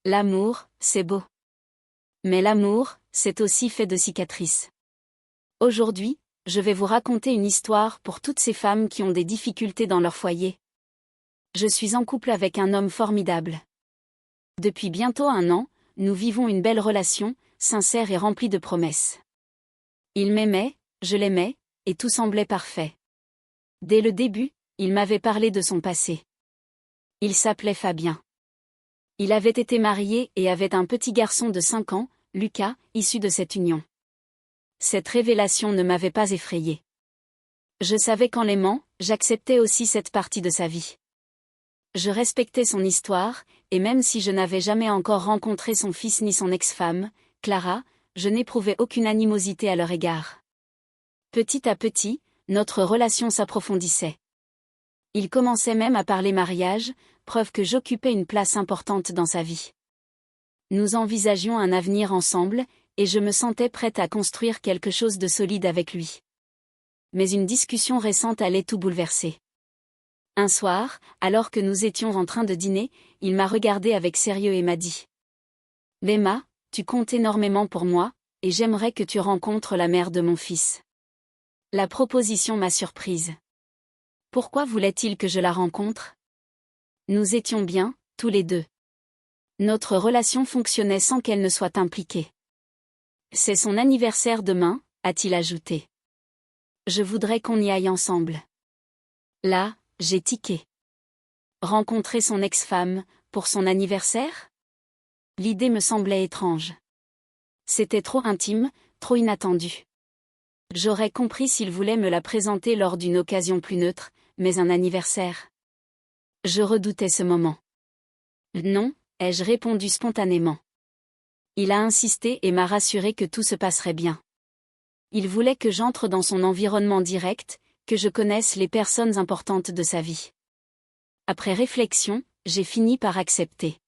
L'amour, c'est beau. Mais l'amour, c'est aussi fait de cicatrices. Aujourd'hui, je vais vous raconter une histoire pour toutes ces femmes qui ont des difficultés dans leur foyer. Je suis en couple avec un homme formidable. Depuis bientôt 1 an, nous vivons une belle relation, sincère et remplie de promesses. Il m'aimait, je l'aimais, et tout semblait parfait. Dès le début, il m'avait parlé de son passé. Il s'appelait Fabien. Il avait été marié et avait un petit garçon de 5 ans, Lucas, issu de cette union. Cette révélation ne m'avait pas effrayée. Je savais qu'en l'aimant, j'acceptais aussi cette partie de sa vie. Je respectais son histoire, et même si je n'avais jamais encore rencontré son fils ni son ex-femme, Clara, je n'éprouvais aucune animosité à leur égard. Petit à petit, notre relation s'approfondissait. Il commençait même à parler mariage, preuve que j'occupais une place importante dans sa vie. Nous envisagions un avenir ensemble, et je me sentais prête à construire quelque chose de solide avec lui. Mais une discussion récente allait tout bouleverser. Un soir, alors que nous étions en train de dîner, il m'a regardé avec sérieux et m'a dit « Léma, tu comptes énormément pour moi, et j'aimerais que tu rencontres la mère de mon fils. » La proposition m'a surprise. Pourquoi voulait-il que je la rencontre? Nous étions bien, tous les deux. Notre relation fonctionnait sans qu'elle ne soit impliquée. C'est son anniversaire demain, a-t-il ajouté. Je voudrais qu'on y aille ensemble. Là, j'ai tiqué. Rencontrer son ex-femme, pour son anniversaire? L'idée me semblait étrange. C'était trop intime, trop inattendu. J'aurais compris s'il voulait me la présenter lors d'une occasion plus neutre, mais un anniversaire. Je redoutais ce moment. Non, ai-je répondu spontanément. Il a insisté et m'a rassuré que tout se passerait bien. Il voulait que j'entre dans son environnement direct, que je connaisse les personnes importantes de sa vie. Après réflexion, j'ai fini par accepter.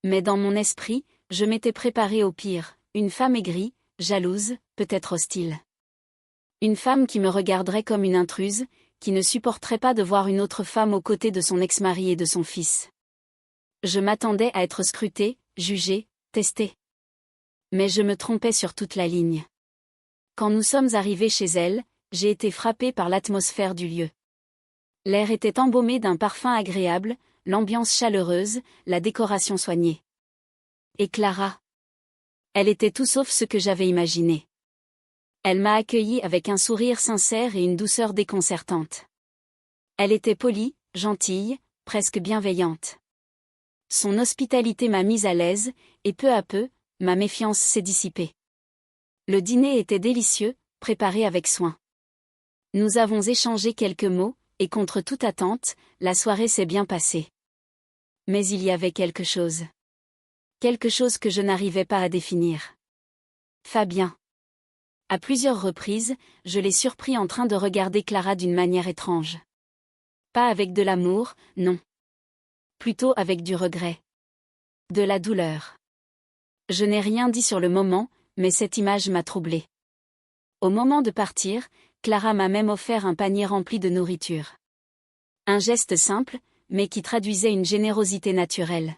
Mais dans mon esprit, je m'étais préparée au pire, une femme aigrie, jalouse, peut-être hostile. Une femme qui me regarderait comme une intruse, qui ne supporterait pas de voir une autre femme aux côtés de son ex-mari et de son fils. Je m'attendais à être scrutée, jugée, testée. Mais je me trompais sur toute la ligne. Quand nous sommes arrivés chez elle, j'ai été frappée par l'atmosphère du lieu. L'air était embaumé d'un parfum agréable, l'ambiance chaleureuse, la décoration soignée. Et Clara? Elle était tout sauf ce que j'avais imaginé. Elle m'a accueillie avec un sourire sincère et une douceur déconcertante. Elle était polie, gentille, presque bienveillante. Son hospitalité m'a mise à l'aise, et peu à peu, ma méfiance s'est dissipée. Le dîner était délicieux, préparé avec soin. Nous avons échangé quelques mots, et contre toute attente, la soirée s'est bien passée. Mais il y avait quelque chose. Quelque chose que je n'arrivais pas à définir. Fabien. À plusieurs reprises, je l'ai surpris en train de regarder Clara d'une manière étrange. Pas avec de l'amour, non. Plutôt avec du regret. De la douleur. Je n'ai rien dit sur le moment, mais cette image m'a troublée. Au moment de partir, Clara m'a même offert un panier rempli de nourriture. Un geste simple, mais qui traduisait une générosité naturelle.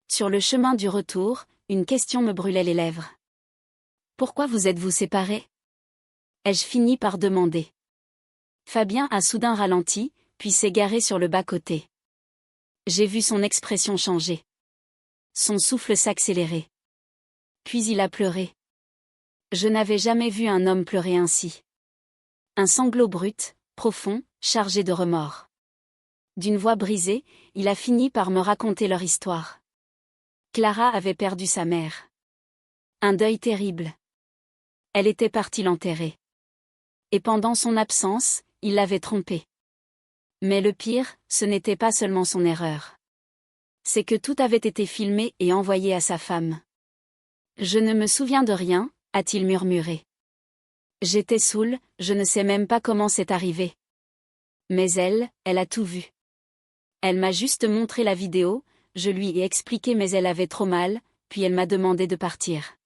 Sur le chemin du retour, une question me brûlait les lèvres. Pourquoi vous êtes-vous séparés? Ai-je fini par demander. Fabien a soudain ralenti, puis s'est garé sur le bas-côté. J'ai vu son expression changer. Son souffle s'accélérer. Puis il a pleuré. Je n'avais jamais vu un homme pleurer ainsi. Un sanglot brut, profond, chargé de remords. D'une voix brisée, il a fini par me raconter leur histoire. Clara avait perdu sa mère. Un deuil terrible. Elle était partie l'enterrer. Et pendant son absence, il l'avait trompée. Mais le pire, ce n'était pas seulement son erreur. C'est que tout avait été filmé et envoyé à sa femme. Je ne me souviens de rien, a-t-il murmuré. J'étais saoule, je ne sais même pas comment c'est arrivé. Mais elle a tout vu. Elle m'a juste montré la vidéo, je lui ai expliqué mais elle avait trop mal, puis elle m'a demandé de partir.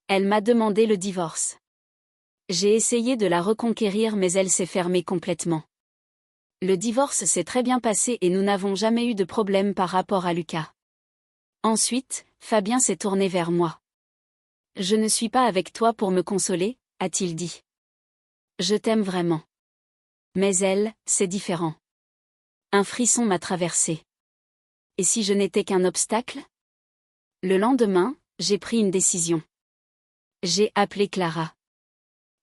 Elle m'a demandé le divorce. J'ai essayé de la reconquérir mais elle s'est fermée complètement. Le divorce s'est très bien passé et nous n'avons jamais eu de problème par rapport à Lucas. Ensuite, Fabien s'est tourné vers moi. Je ne suis pas avec toi pour me consoler, a-t-il dit. Je t'aime vraiment. Mais elle, c'est différent. Un frisson m'a traversé. Et si je n'étais qu'un obstacle? Le lendemain, j'ai pris une décision. J'ai appelé Clara.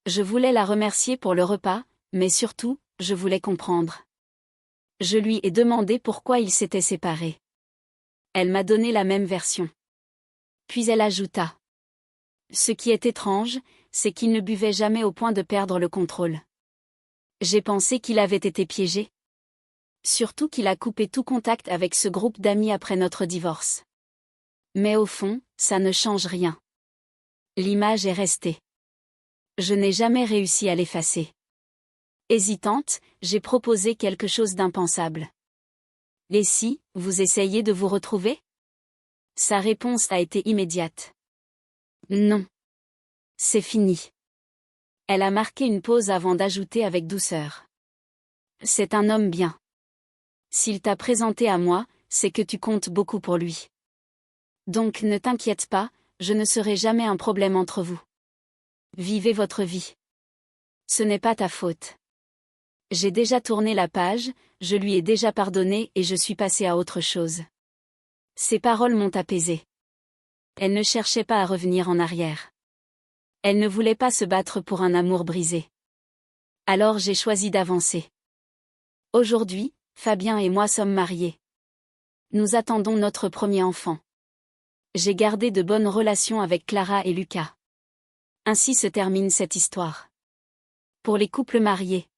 Je voulais la remercier pour le repas, mais surtout, je voulais comprendre. Je lui ai demandé pourquoi ils s'étaient séparés. Elle m'a donné la même version. Puis elle ajouta. Ce qui est étrange, c'est qu'il ne buvait jamais au point de perdre le contrôle. J'ai pensé qu'il avait été piégé. Surtout qu'il a coupé tout contact avec ce groupe d'amis après notre divorce. Mais au fond, ça ne change rien. L'image est restée. Je n'ai jamais réussi à l'effacer. Hésitante, j'ai proposé quelque chose d'impensable. Et si, vous essayez de vous retrouver? Sa réponse a été immédiate. Non. C'est fini. Elle a marqué une pause avant d'ajouter avec douceur. C'est un homme bien. S'il t'a présenté à moi, c'est que tu comptes beaucoup pour lui. Donc ne t'inquiète pas, je ne serai jamais un problème entre vous. Vivez votre vie. Ce n'est pas ta faute. J'ai déjà tourné la page, je lui ai déjà pardonné et je suis passée à autre chose. Ces paroles m'ont apaisée. Elle ne cherchait pas à revenir en arrière. Elle ne voulait pas se battre pour un amour brisé. Alors j'ai choisi d'avancer. Aujourd'hui, Fabien et moi sommes mariés. Nous attendons notre premier enfant. J'ai gardé de bonnes relations avec Clara et Lucas. Ainsi se termine cette histoire. Pour les couples mariés,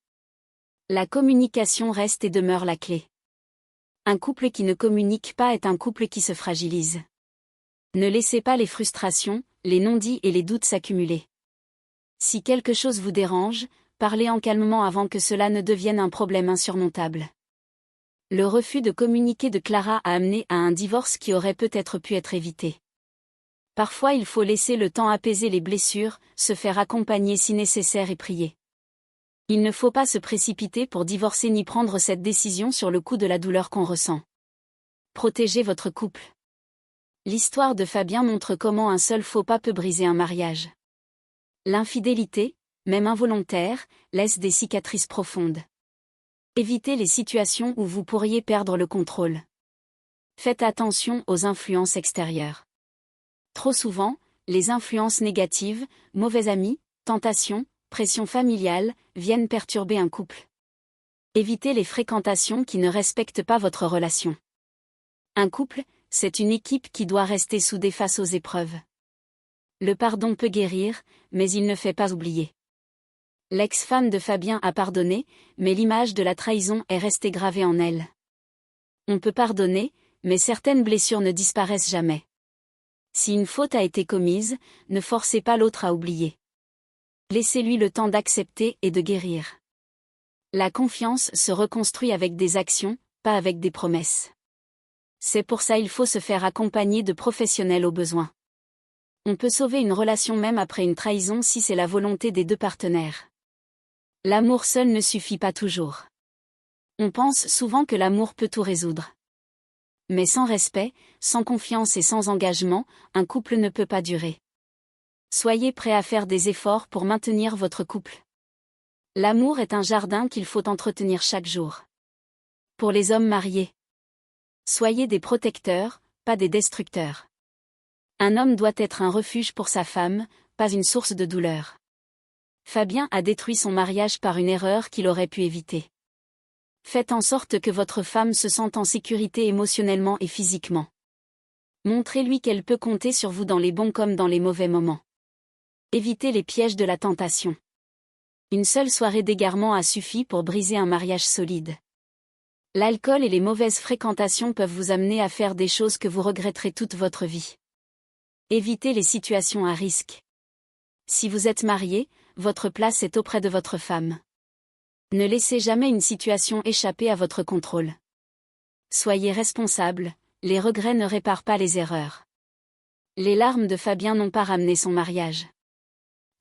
la communication reste et demeure la clé. Un couple qui ne communique pas est un couple qui se fragilise. Ne laissez pas les frustrations, les non-dits et les doutes s'accumuler. Si quelque chose vous dérange, parlez-en calmement avant que cela ne devienne un problème insurmontable. Le refus de communiquer de Clara a amené à un divorce qui aurait peut-être pu être évité. Parfois il faut laisser le temps apaiser les blessures, se faire accompagner si nécessaire et prier. Il ne faut pas se précipiter pour divorcer ni prendre cette décision sur le coup de la douleur qu'on ressent. Protégez votre couple. L'histoire de Fabien montre comment un seul faux pas peut briser un mariage. L'infidélité, même involontaire, laisse des cicatrices profondes. Évitez les situations où vous pourriez perdre le contrôle. Faites attention aux influences extérieures. Trop souvent, les influences négatives, mauvais amis, tentations, pression familiale, viennent perturber un couple. Évitez les fréquentations qui ne respectent pas votre relation. Un couple, c'est une équipe qui doit rester soudée face aux épreuves. Le pardon peut guérir, mais il ne fait pas oublier. L'ex-femme de Fabien a pardonné, mais l'image de la trahison est restée gravée en elle. On peut pardonner, mais certaines blessures ne disparaissent jamais. Si une faute a été commise, ne forcez pas l'autre à oublier. Laissez-lui le temps d'accepter et de guérir. La confiance se reconstruit avec des actions, pas avec des promesses. C'est pour ça il faut se faire accompagner de professionnels au besoin. On peut sauver une relation même après une trahison si c'est la volonté des deux partenaires. L'amour seul ne suffit pas toujours. On pense souvent que l'amour peut tout résoudre. Mais sans respect, sans confiance et sans engagement, un couple ne peut pas durer. Soyez prêts à faire des efforts pour maintenir votre couple. L'amour est un jardin qu'il faut entretenir chaque jour. Pour les hommes mariés, soyez des protecteurs, pas des destructeurs. Un homme doit être un refuge pour sa femme, pas une source de douleur. Fabien a détruit son mariage par une erreur qu'il aurait pu éviter. Faites en sorte que votre femme se sente en sécurité émotionnellement et physiquement. Montrez-lui qu'elle peut compter sur vous dans les bons comme dans les mauvais moments. Évitez les pièges de la tentation. Une seule soirée d'égarement a suffi pour briser un mariage solide. L'alcool et les mauvaises fréquentations peuvent vous amener à faire des choses que vous regretterez toute votre vie. Évitez les situations à risque. Si vous êtes marié, votre place est auprès de votre femme. Ne laissez jamais une situation échapper à votre contrôle. Soyez responsable, les regrets ne réparent pas les erreurs. Les larmes de Fabien n'ont pas ramené son mariage.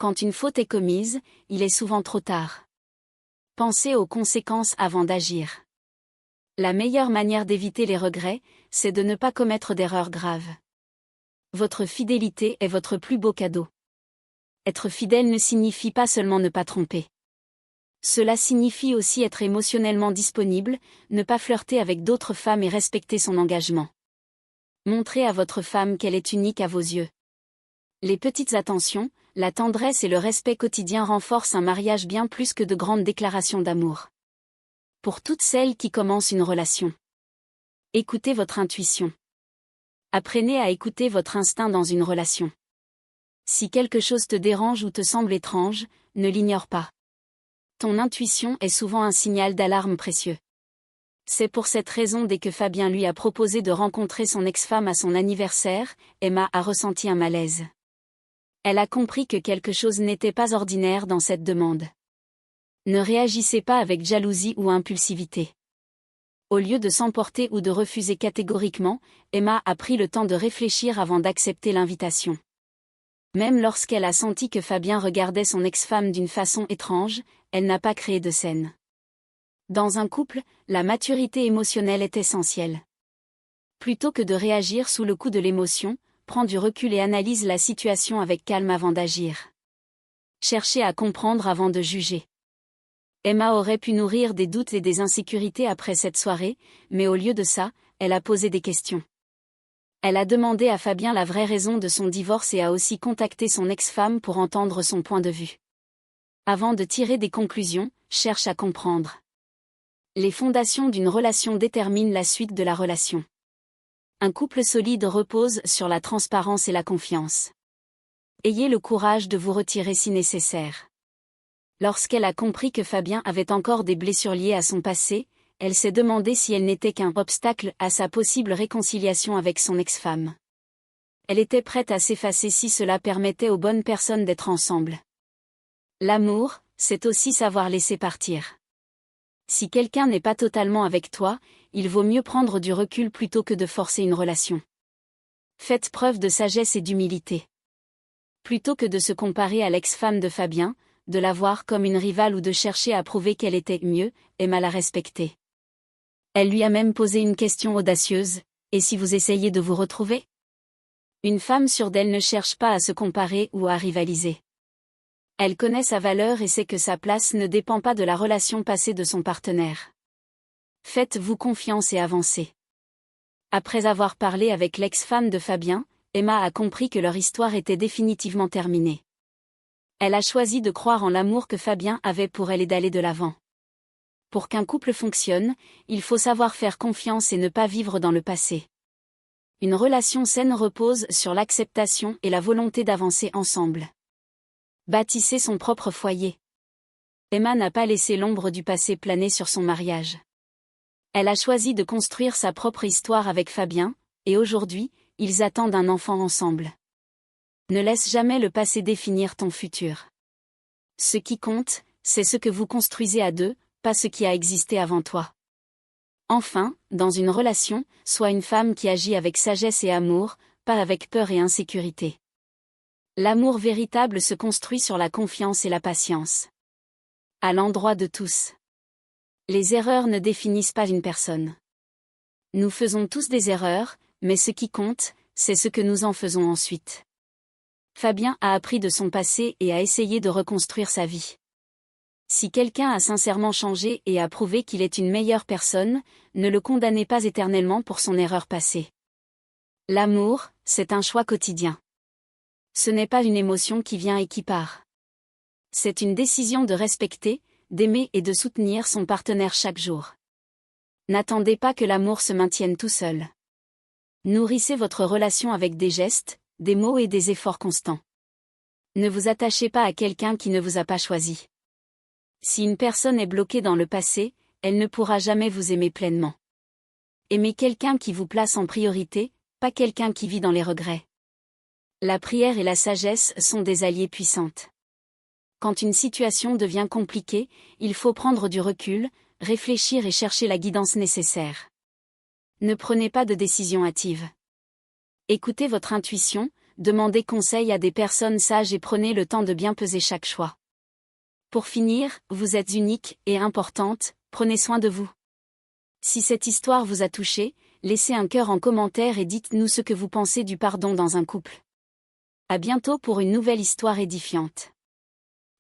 Quand une faute est commise, il est souvent trop tard. Pensez aux conséquences avant d'agir. La meilleure manière d'éviter les regrets, c'est de ne pas commettre d'erreurs graves. Votre fidélité est votre plus beau cadeau. Être fidèle ne signifie pas seulement ne pas tromper. Cela signifie aussi être émotionnellement disponible, ne pas flirter avec d'autres femmes et respecter son engagement. Montrez à votre femme qu'elle est unique à vos yeux. Les petites attentions, la tendresse et le respect quotidien renforcent un mariage bien plus que de grandes déclarations d'amour. Pour toutes celles qui commencent une relation, écoutez votre intuition. Apprenez à écouter votre instinct dans une relation. Si quelque chose te dérange ou te semble étrange, ne l'ignore pas. Ton intuition est souvent un signal d'alarme précieux. C'est pour cette raison dès que Fabien lui a proposé de rencontrer son ex-femme à son anniversaire, Emma a ressenti un malaise. Elle a compris que quelque chose n'était pas ordinaire dans cette demande. Ne réagissez pas avec jalousie ou impulsivité. Au lieu de s'emporter ou de refuser catégoriquement, Emma a pris le temps de réfléchir avant d'accepter l'invitation. Même lorsqu'elle a senti que Fabien regardait son ex-femme d'une façon étrange, elle n'a pas créé de scène. Dans un couple, la maturité émotionnelle est essentielle. Plutôt que de réagir sous le coup de l'émotion, prends du recul et analyse la situation avec calme avant d'agir. Cherchez à comprendre avant de juger. Emma aurait pu nourrir des doutes et des insécurités après cette soirée, mais au lieu de ça, elle a posé des questions. Elle a demandé à Fabien la vraie raison de son divorce et a aussi contacté son ex-femme pour entendre son point de vue. Avant de tirer des conclusions, cherche à comprendre. Les fondations d'une relation déterminent la suite de la relation. Un couple solide repose sur la transparence et la confiance. Ayez le courage de vous retirer si nécessaire. Lorsqu'elle a compris que Fabien avait encore des blessures liées à son passé, elle s'est demandé si elle n'était qu'un obstacle à sa possible réconciliation avec son ex-femme. Elle était prête à s'effacer si cela permettait aux bonnes personnes d'être ensemble. L'amour, c'est aussi savoir laisser partir. Si quelqu'un n'est pas totalement avec toi, il vaut mieux prendre du recul plutôt que de forcer une relation. Faites preuve de sagesse et d'humilité. Plutôt que de se comparer à l'ex-femme de Fabien, de la voir comme une rivale ou de chercher à prouver qu'elle était mieux, Emma l'a respectée. Elle lui a même posé une question audacieuse, « Et si vous essayez de vous retrouver ?» Une femme sûre d'elle ne cherche pas à se comparer ou à rivaliser. Elle connaît sa valeur et sait que sa place ne dépend pas de la relation passée de son partenaire. Faites-vous confiance et avancez. Après avoir parlé avec l'ex-femme de Fabien, Emma a compris que leur histoire était définitivement terminée. Elle a choisi de croire en l'amour que Fabien avait pour elle et d'aller de l'avant. Pour qu'un couple fonctionne, il faut savoir faire confiance et ne pas vivre dans le passé. Une relation saine repose sur l'acceptation et la volonté d'avancer ensemble. Bâtissez son propre foyer. Emma n'a pas laissé l'ombre du passé planer sur son mariage. Elle a choisi de construire sa propre histoire avec Fabien, et aujourd'hui, ils attendent un enfant ensemble. Ne laisse jamais le passé définir ton futur. Ce qui compte, c'est ce que vous construisez à deux, pas ce qui a existé avant toi. Enfin, dans une relation, sois une femme qui agit avec sagesse et amour, pas avec peur et insécurité. L'amour véritable se construit sur la confiance et la patience. À l'endroit de tous. Les erreurs ne définissent pas une personne. Nous faisons tous des erreurs, mais ce qui compte, c'est ce que nous en faisons ensuite. Fabien a appris de son passé et a essayé de reconstruire sa vie. Si quelqu'un a sincèrement changé et a prouvé qu'il est une meilleure personne, ne le condamnez pas éternellement pour son erreur passée. L'amour, c'est un choix quotidien. Ce n'est pas une émotion qui vient et qui part. C'est une décision de respecter, d'aimer et de soutenir son partenaire chaque jour. N'attendez pas que l'amour se maintienne tout seul. Nourrissez votre relation avec des gestes, des mots et des efforts constants. Ne vous attachez pas à quelqu'un qui ne vous a pas choisi. Si une personne est bloquée dans le passé, elle ne pourra jamais vous aimer pleinement. Aimez quelqu'un qui vous place en priorité, pas quelqu'un qui vit dans les regrets. La prière et la sagesse sont des alliées puissantes. Quand une situation devient compliquée, il faut prendre du recul, réfléchir et chercher la guidance nécessaire. Ne prenez pas de décision hâtive. Écoutez votre intuition, demandez conseil à des personnes sages et prenez le temps de bien peser chaque choix. Pour finir, vous êtes unique et importante, prenez soin de vous. Si cette histoire vous a touché, laissez un cœur en commentaire et dites-nous ce que vous pensez du pardon dans un couple. À bientôt pour une nouvelle histoire édifiante.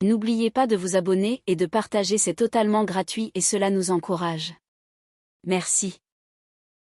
N'oubliez pas de vous abonner et de partager, c'est totalement gratuit et cela nous encourage. Merci.